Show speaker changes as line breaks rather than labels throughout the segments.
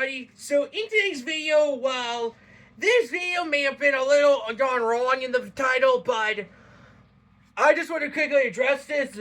everybody. So in today's video, well, this video may have been a little gone wrong in the title, but I just want to quickly address this.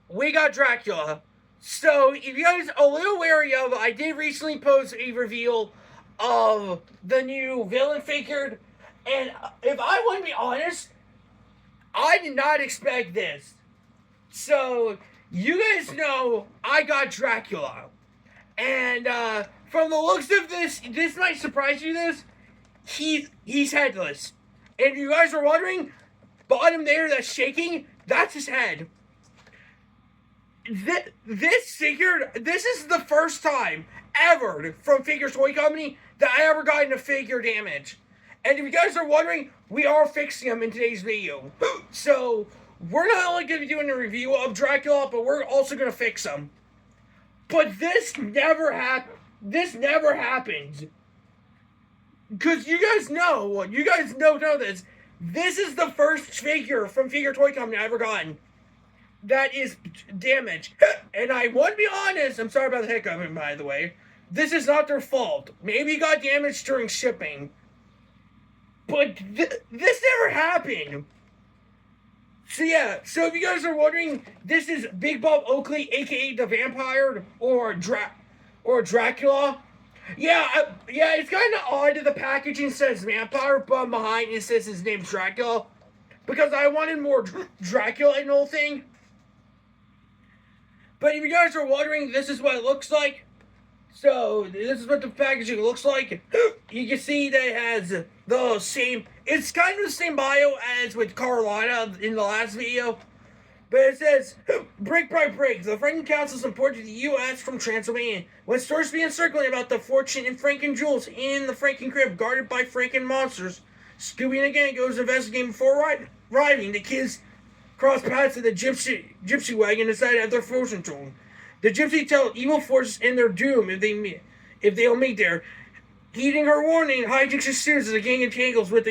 We got Dracula. So if you guys are a little wary of, I did recently post a reveal of the new villain figure, and if I want to be honest, I did not expect this. So you guys know I got Dracula. And from the looks of this might surprise you. He's headless. And if you guys are wondering, bottom there that's shaking, that's his head. This figure, this is the first time ever from Figure Toy Company that I ever got into figure damage. And if you guys are wondering, we are fixing them in today's video. So we're not only going to be doing a review of Dracula, but we're also going to fix them. But this never happened. This never happened. Because you guys know this. This is the first figure from Figure Toy Company I ever gotten that is damaged. And I want to be honest, I'm sorry about the hiccup, by the way. This is not their fault. Maybe it got damaged during shipping. But this never happened. So yeah, so if you guys are wondering, this is Big Bob Oakley, aka the Vampire, or Dracula. Yeah, it's kind of odd that the packaging says Vampire, but behind it says his name's Dracula, because I wanted more Dracula in the whole thing. But if you guys are wondering, this is what it looks like. So this is what the packaging looks like. You can see that it has the same. It's kind of the same bio as with Carolina in the last video. But it says, brick by brick, the Franken Council imported to the U.S. from Transylvania. When stories began circling about the fortune in Franken jewels in the Franken crib guarded by Franken monsters, Scooby and the gang goes investigating before arriving. The kids cross paths in the gypsy wagon inside of their fortune tool. The gypsy tell evil forces in their doom if they don't meet there. Heeding her warning, hijinks ensues as the gang entangles with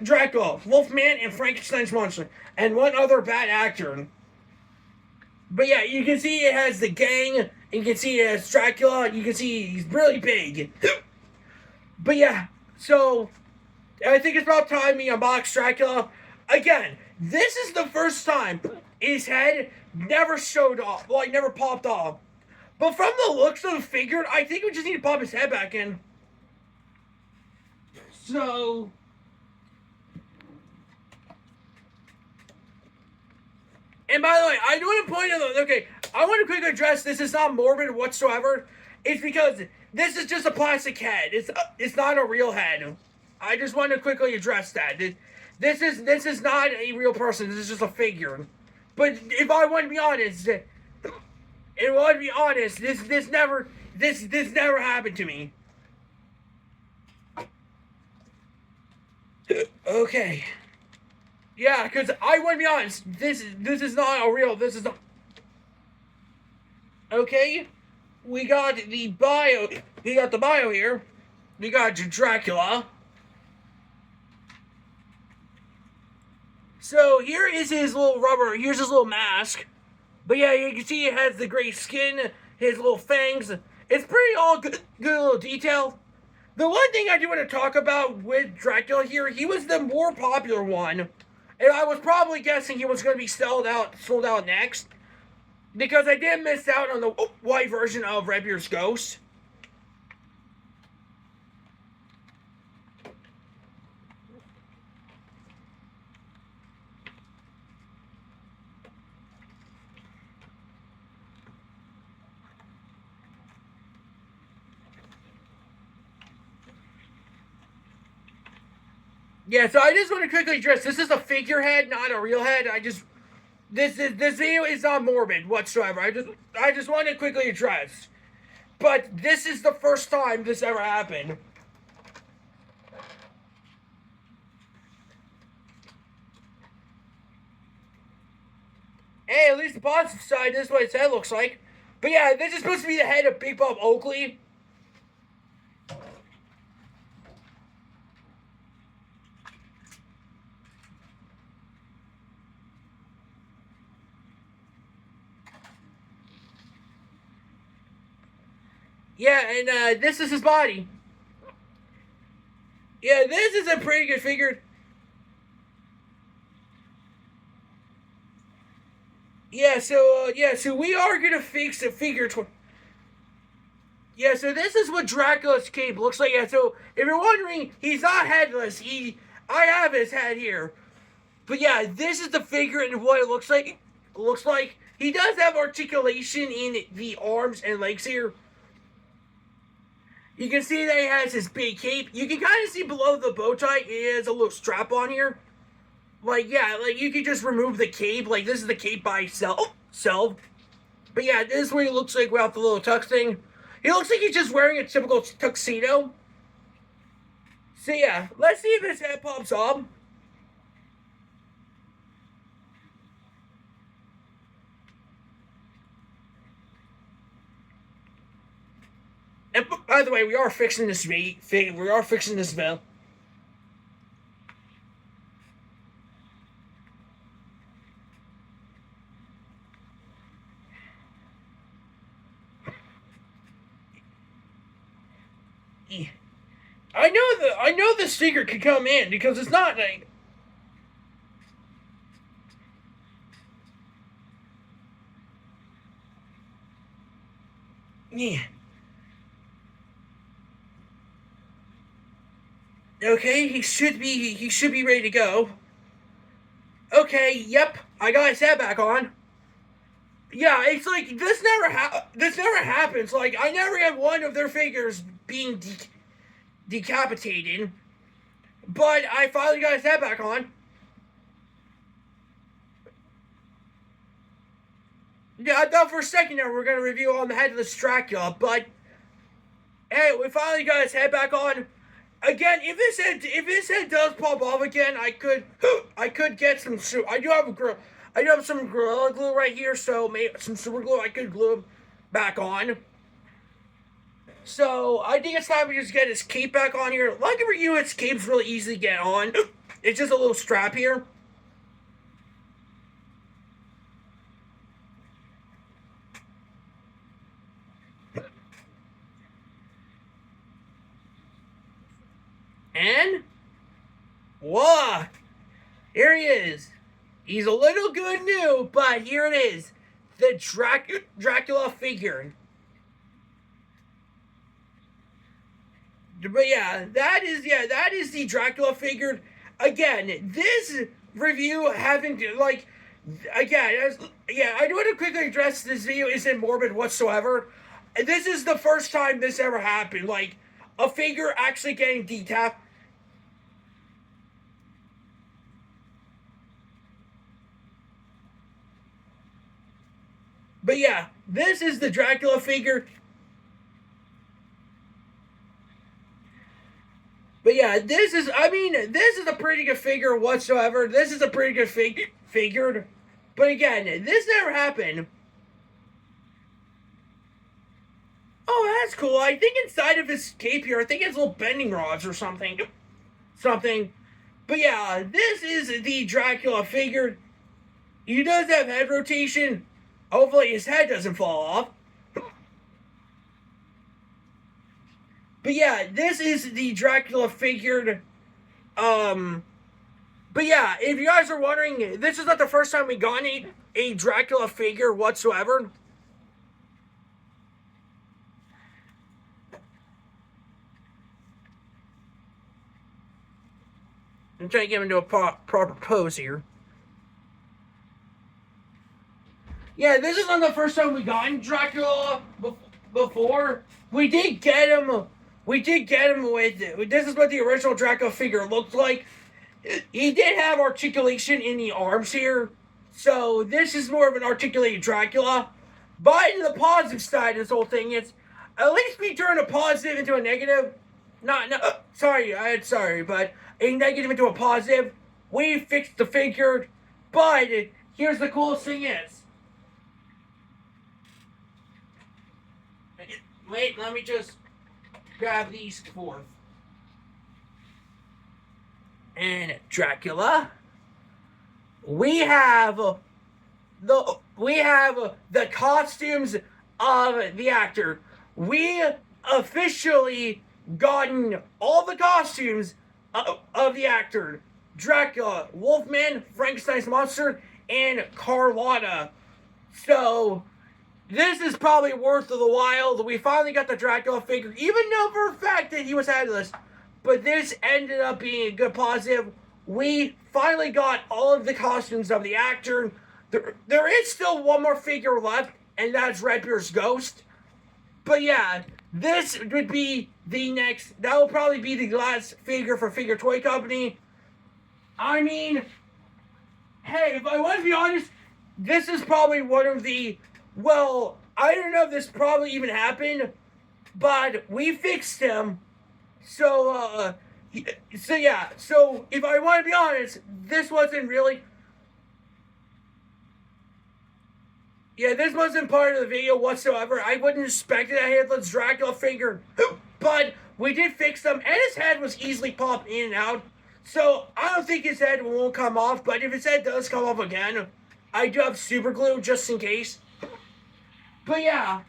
Dracula, Wolfman, and Frankenstein's monster, and one other bad actor. But yeah, you can see it has the gang, and you can see it has Dracula, you can see he's really big. But yeah, so I think it's about time we unbox Dracula. Again, this is the first time his head never showed off, like never popped off. But from the looks of the figure, I think we just need to pop his head back in. So, and by the way, I do want to point out, okay, I want to quickly address this is not morbid whatsoever. It's because this is just a plastic head. It's not a real head. I just want to quickly address that. This is not a real person. This is just a figure. But if I want to be honest, this never happened to me. Okay. Yeah, because I want to be honest, this is not a real, this is not. Okay, we got the bio here. We got Dracula. So here is his little here's his little mask. But yeah, you can see it has the gray skin, his little fangs. It's pretty all good little detail. The one thing I do want to talk about with Dracula here, he was the more popular one. And I was probably guessing he was going to be sold out next. Because I did miss out on the white version of Redbeard's Ghost. Yeah, so I just want to quickly address, this is a figurehead, not a real head. This video is not morbid whatsoever. I just want to quickly address. But this is the first time this ever happened. Hey, at least the positive side, this is what his head looks like. But yeah, this is supposed to be the head of Big Bob Oakley. Yeah, and this is his body. Yeah, this is a pretty good figure. So we are gonna fix the figure. Yeah, so this is what Dracula's cape looks like. Yeah, so if you're wondering, he's not headless. I have his head here. But yeah, this is the figure and what it looks like. Looks like he does have articulation in the arms and legs here. You can see that he has his big cape. You can kind of see below the bow tie, he has a little strap on here. Like, yeah, like you can just remove the cape. Like, this is the cape by itself. But yeah, this is what he looks like without the little tux thing. He looks like he's just wearing a typical tuxedo. So yeah, let's see if his head pops up. And by the way, we are fixing this We are fixing this bell. I know the sticker could come in because it's not like. Yeah. Okay, he should be ready to go. Okay, yep, I got his head back on. Yeah, it's like this never happens. Like I never had one of their figures being decapitated, but I finally got his head back on. Yeah, I thought for a second there we are gonna review on the headless Dracula, but hey, we finally got his head back on. Again, if his head does pop off again, I could get some. I do have some Gorilla Glue right here, so maybe some super glue. I could glue him back on. So I think it's time to just get his cape back on here. Lucky for you, his cape's really easy to get on. It's just a little strap here. And whoa, here he is. He's a little good new, but here it is, the Dracula figure. But that is the Dracula figure. Again, this review haven't like again. I do want to quickly address this video isn't morbid whatsoever. This is the first time this ever happened. Like a figure actually getting detapped. But yeah, this is the Dracula figure. But yeah, this is a pretty good figure whatsoever. This is a pretty good figure. But again, this never happened. Oh, that's cool. I think inside of his cape here, I think it's little bending rods or something. Something. But yeah, this is the Dracula figure. He does have head rotation. Hopefully his head doesn't fall off. But yeah, this is the Dracula figured. But yeah, if you guys are wondering, this is not the first time we got a Dracula figure whatsoever. I'm trying to get him into a proper pose here. Yeah, this is not the first time we got Dracula before. We did get him. We did get him with. This is what the original Dracula figure looked like. He did have articulation in the arms here, so this is more of an articulated Dracula. But in the positive side of this whole thing, it's at least we turn a positive into a negative. Sorry, but a negative into a positive. We fixed the figure, but here's the coolest thing is. Wait, let me just grab these forth. And Dracula, we have the costumes of the actor. We officially gotten all the costumes of the actor Dracula, Wolfman, Frankenstein's monster, and Carlotta. So this is probably worth the while that we finally got the Dracula figure, even though for a fact that he was headless. But this ended up being a good positive. We finally got all of the costumes of the actor. There is still one more figure left, and that's Redbeard's ghost. But yeah, this would be the next. That will probably be the last figure for Figure Toy Company. I mean, hey, if I want to be honest, this is probably one of the. Well, I don't know if this probably even happened, but we fixed him. So yeah. So if I want to be honest, this wasn't really. Yeah, this wasn't part of the video whatsoever. I wouldn't expect a headless Dracula figure, but we did fix them, and his head was easily popped in and out. So I don't think his head won't come off, but if his head does come off again, I do have super glue just in case. But yeah,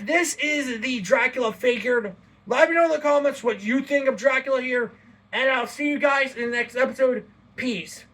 this is the Dracula figure. Let me know in the comments what you think of Dracula here, and I'll see you guys in the next episode. Peace.